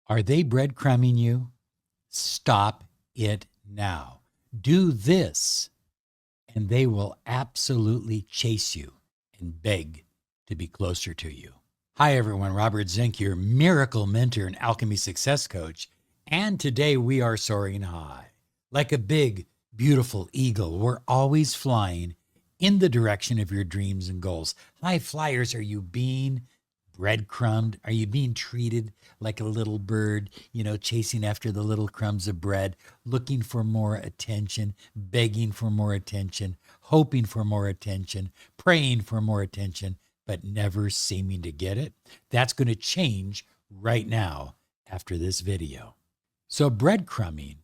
Are they breadcrumbing you? Stop it now. Do this, and they will absolutely chase you and beg to be closer to you. Hi, everyone. Robert Zink, your miracle mentor and alchemy success coach. And today we are soaring high. Like a big, beautiful eagle, we're always flying in the direction of your dreams and goals. High flyers, are you being breadcrumbed? Are you being treated like a little bird, chasing after the little crumbs of bread, looking for more attention, begging for more attention, hoping for more attention, praying for more attention, but never seeming to get it? That's going to change right now after this video. So breadcrumbing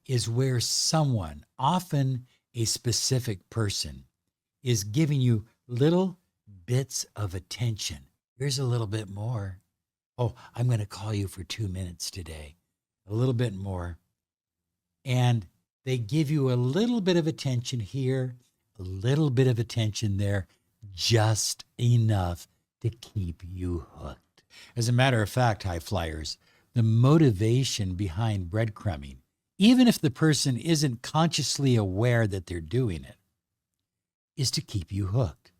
is where someone, often a specific person, is giving you little bits of attention. Here's a little bit more. Oh, I'm going to call you for 2 minutes today. A little bit more. And they give you a little bit of attention here, a little bit of attention there, just enough to keep you hooked. As a matter of fact, high flyers, the motivation behind breadcrumbing, even if the person isn't consciously aware that they're doing it, is to keep you hooked,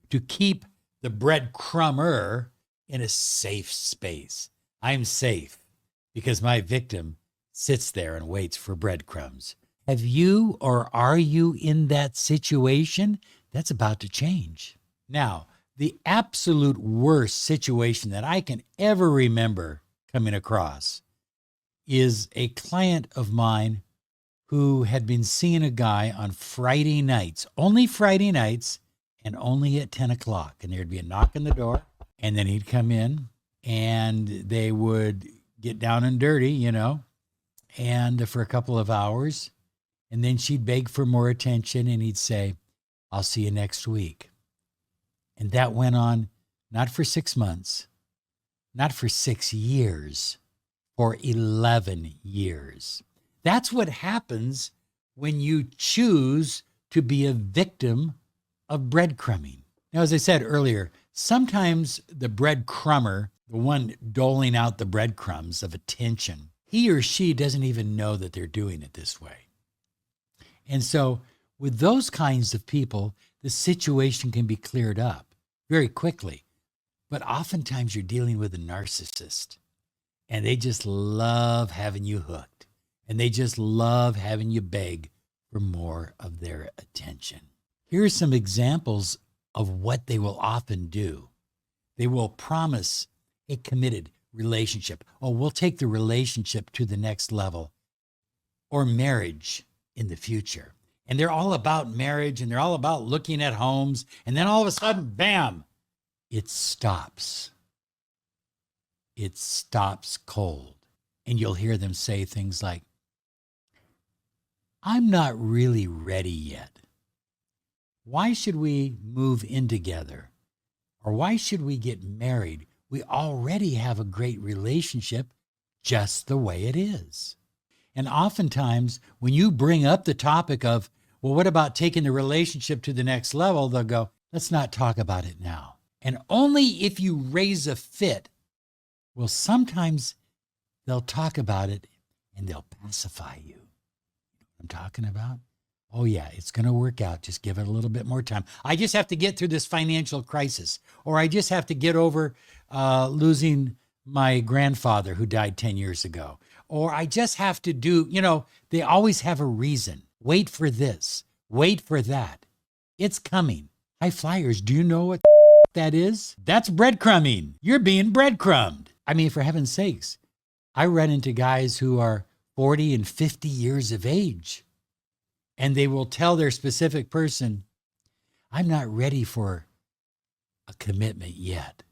to keep the breadcrumber in a safe space. I'm safe because my victim sits there and waits for breadcrumbs. Have you or are you in that situation? That's about to change. Now, the absolute worst situation that I can ever remember coming across is a client of mine who had been seeing a guy on Friday nights, only Friday nights, and only at 10 o'clock. And there'd be a knock on the door, and then he'd come in, and they would get down and dirty, and for a couple of hours. And then she'd beg for more attention, and he'd say, "I'll see you next week." And that went on not for 6 months, not for 6 years, for 11 years. That's what happens when you choose to be a victim of breadcrumbing. Now, as I said earlier, sometimes the breadcrumber, the one doling out the breadcrumbs of attention, he or she doesn't even know that they're doing it this way. And so with those kinds of people, the situation can be cleared up very quickly. But oftentimes you're dealing with a narcissist, and they just love having you hooked, and they just love having you beg for more of their attention. Here are some examples of what they will often do. They will promise a committed relationship. Oh, we'll take the relationship to the next level, or marriage in the future. And they're all about marriage, and they're all about looking at homes. And then all of a sudden, bam, it stops. It stops cold. And you'll hear them say things like, "I'm not really ready yet. Why should we move in together? Or why should we get married? We already have a great relationship just the way it is." And oftentimes, when you bring up the topic of, well, what about taking the relationship to the next level? They'll go, "Let's not talk about it now." And only if you raise a fit, well, sometimes they'll talk about it and they'll pacify you. You know what I'm talking about? Oh, yeah, it's going to work out. Just give it a little bit more time. I just have to get through this financial crisis, or I just have to get over losing my grandfather who died 10 years ago, or I just have to do, they always have a reason. Wait for this. Wait for that. It's coming. High flyers, do you know what that is? That's breadcrumbing. You're being breadcrumbed. I mean, for heaven's sakes, I run into guys who are 40 and 50 years of age, and they will tell their specific person, "I'm not ready for a commitment yet,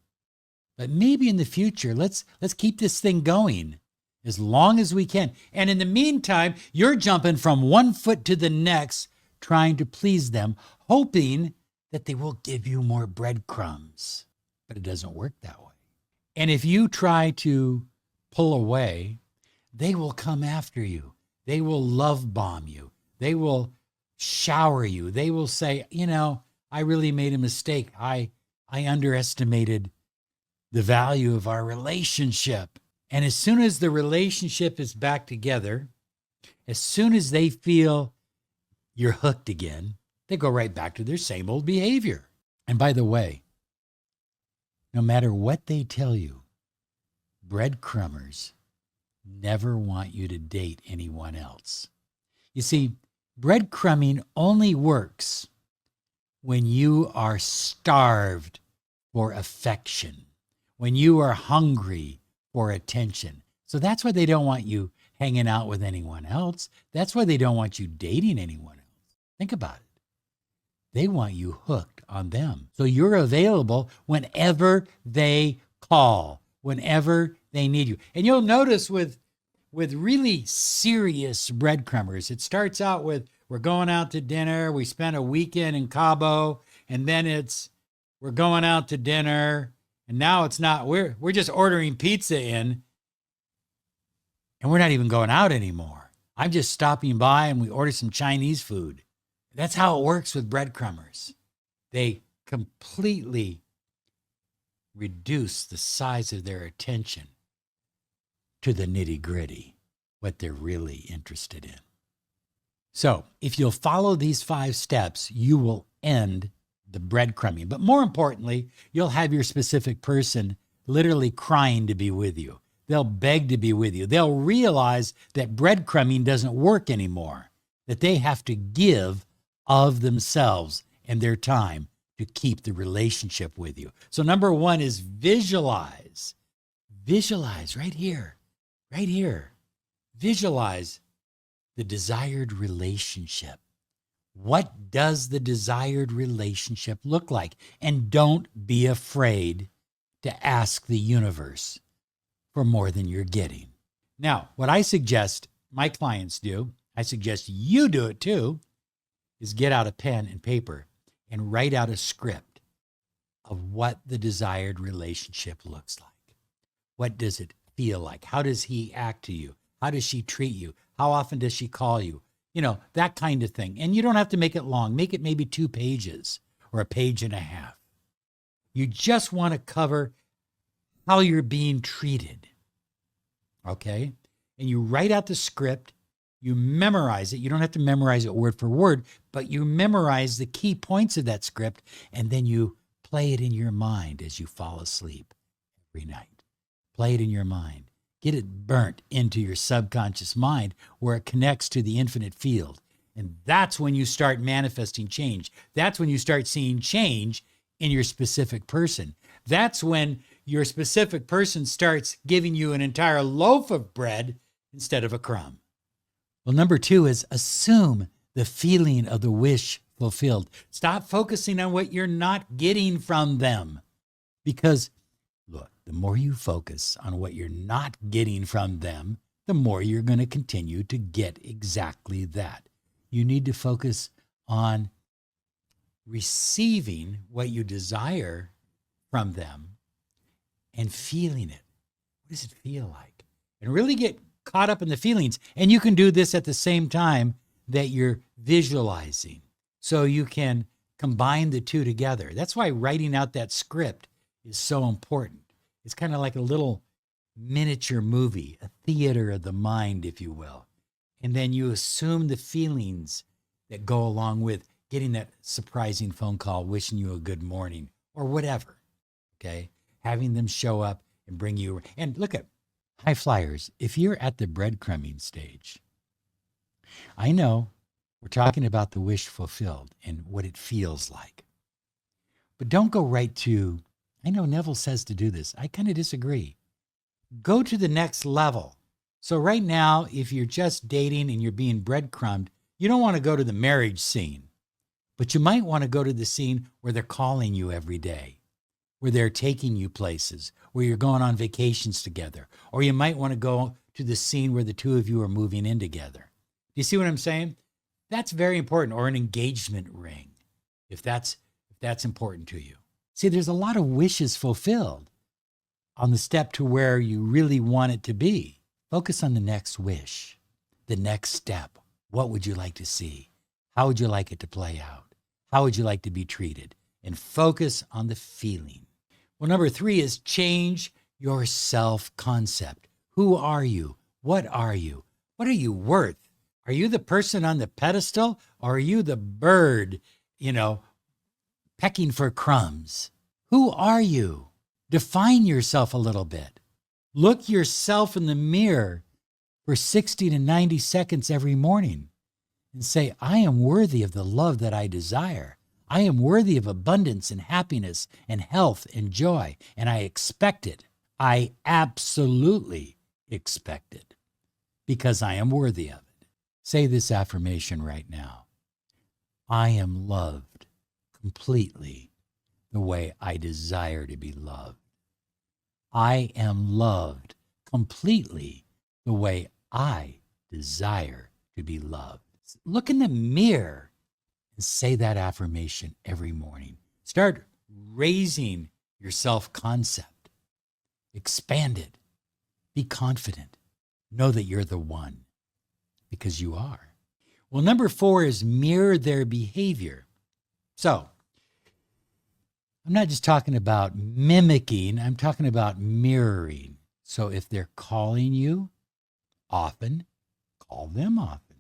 but maybe in the future, let's keep this thing going as long as we can." And in the meantime, you're jumping from one foot to the next, trying to please them, hoping that they will give you more breadcrumbs. But it doesn't work that way. And if you try to pull away, they will come after you. They will love bomb you. They will shower you. They will say, I really made a mistake. I underestimated the value of our relationship. And as soon as the relationship is back together, as soon as they feel you're hooked again, they go right back to their same old behavior. And by the way, no matter what they tell you, breadcrumbers never want you to date anyone else. You see, breadcrumbing only works when you are starved for affection, when you are hungry for attention. So that's why they don't want you hanging out with anyone else. That's why they don't want you dating anyone else. Think about it. They want you hooked on them. So you're available whenever they call, whenever they need you. And you'll notice with really serious breadcrumbers, it starts out with, we're going out to dinner, we spent a weekend in Cabo, and then it's, we're going out to dinner, and now it's not, we're just ordering pizza in, and we're not even going out anymore. I'm just stopping by and we order some Chinese food. That's how it works with breadcrumbers. They completely reduce the size of their attention to the nitty-gritty, what they're really interested in. So if you'll follow these 5 steps, you will end the breadcrumbing. But more importantly, you'll have your specific person literally crying to be with you. They'll beg to be with you. They'll realize that breadcrumbing doesn't work anymore, that they have to give of themselves and their time to keep the relationship with you. So number 1 is visualize. Visualize right here, right here. Visualize the desired relationship. What does the desired relationship look like? And don't be afraid to ask the universe for more than you're getting. Now, what I suggest my clients do, I suggest you do it too, is get out a pen and paper and write out a script of what the desired relationship looks like. What does it feel like? How does he act to you? How does she treat you? How often does she call you? You know, that kind of thing. And you don't have to make it long. Make it maybe 2 pages or a page and a half. You just want to cover how you're being treated. Okay? And you write out the script. You memorize it. You don't have to memorize it word for word, but you memorize the key points of that script, and then you play it in your mind as you fall asleep every night. Play it in your mind. Get it burnt into your subconscious mind where it connects to the infinite field. And that's when you start manifesting change. That's when you start seeing change in your specific person. That's when your specific person starts giving you an entire loaf of bread instead of a crumb. Well, number 2 is assume the feeling of the wish fulfilled. Stop focusing on what you're not getting from them. Because, look, the more you focus on what you're not getting from them, the more you're going to continue to get exactly that. You need to focus on receiving what you desire from them and feeling it. What does it feel like? And really get caught up in the feelings. And you can do this at the same time that you're visualizing. So you can combine the two together. That's why writing out that script is so important. It's kind of like a little miniature movie, a theater of the mind, if you will. And then you assume the feelings that go along with getting that surprising phone call, wishing you a good morning or whatever. Okay. Having them show up and bring you. And look at high flyers. If you're at the breadcrumbing stage, I know we're talking about the wish fulfilled and what it feels like. But don't go right to, I know Neville says to do this. I kind of disagree. Go to the next level. So right now, if you're just dating and you're being breadcrumbed, you don't want to go to the marriage scene, but you might want to go to the scene where they're calling you every day, where they're taking you places, where you're going on vacations together, or you might want to go to the scene where the two of you are moving in together. Do you see what I'm saying? That's very important, or an engagement ring, if that's important to you. See, there's a lot of wishes fulfilled on the step to where you really want it to be. Focus on the next wish, the next step. What would you like to see? How would you like it to play out? How would you like to be treated? And focus on the feeling. Well, number 3 is change your self-concept. Who are you? What are you? What are you worth? Are you the person on the pedestal, or are you the bird, pecking for crumbs? Who are you? Define yourself a little bit. Look yourself in the mirror for 60 to 90 seconds every morning and say, I am worthy of the love that I desire. I am worthy of abundance and happiness and health and joy, and I expect it. I absolutely expect it because I am worthy of it. Say this affirmation right now. I am loved completely the way I desire to be loved. I am loved completely the way I desire to be loved. Look in the mirror and say that affirmation every morning. Start raising your self-concept. Expand it. Be confident. Know that you're the one, because you are. Well, number 4 is mirror their behavior. So, I'm not just talking about mimicking, I'm talking about mirroring. So if they're calling you often, call them often.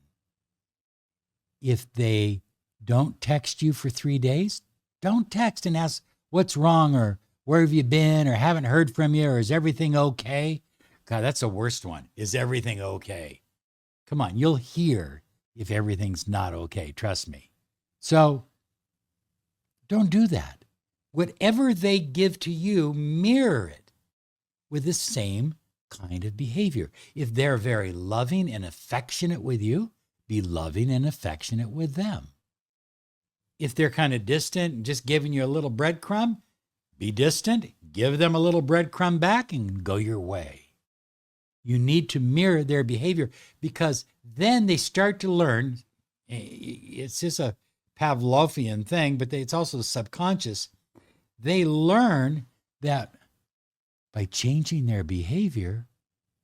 If they don't text you for 3 days, don't text and ask what's wrong, or where have you been, or haven't heard from you, or is everything okay? God, that's the worst one. Is everything okay? Come on, you'll hear if everything's not okay. Trust me. So don't do that. Whatever they give to you, mirror it with the same kind of behavior. If they're very loving and affectionate with you, be loving and affectionate with them. If they're kind of distant and just giving you a little breadcrumb, be distant, give them a little breadcrumb back, and go your way. You need to mirror their behavior, because then they start to learn. It's just a Pavlovian thing, but it's also subconscious. They learn that by changing their behavior,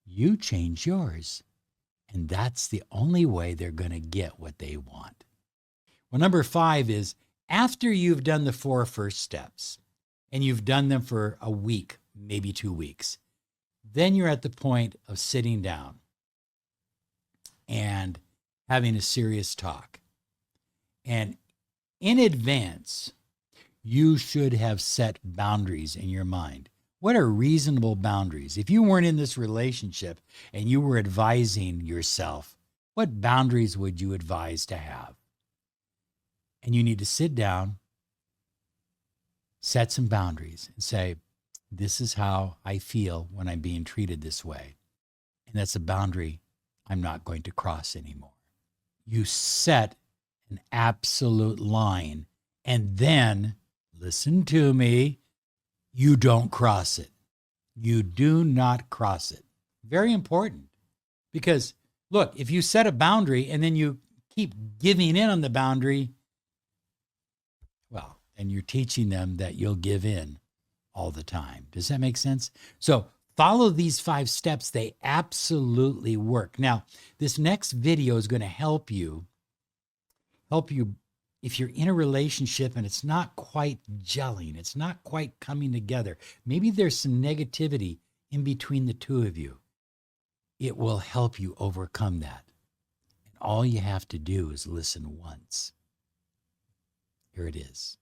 you change yours. And that's the only way they're going to get what they want. Well, number 5 is, after you've done the 4 first steps, and you've done them for a week, maybe 2 weeks, then you're at the point of sitting down and having a serious talk. And in advance, you should have set boundaries in your mind. What are reasonable boundaries? If you weren't in this relationship and you were advising yourself, what boundaries would you advise to have? And you need to sit down, set some boundaries, and say, this is how I feel when I'm being treated this way. And that's a boundary I'm not going to cross anymore. You set an absolute line, and then, listen to me, you don't cross it. You do not cross it. Very important. Because, look, if you set a boundary and then you keep giving in on the boundary, well, and you're teaching them that you'll give in all the time. Does that make sense? So follow these 5 steps. They absolutely work. Now, this next video is going to help you if you're in a relationship and it's not quite gelling, it's not quite coming together. Maybe there's some negativity in between the two of you. It will help you overcome that. And all you have to do is listen once. Here it is.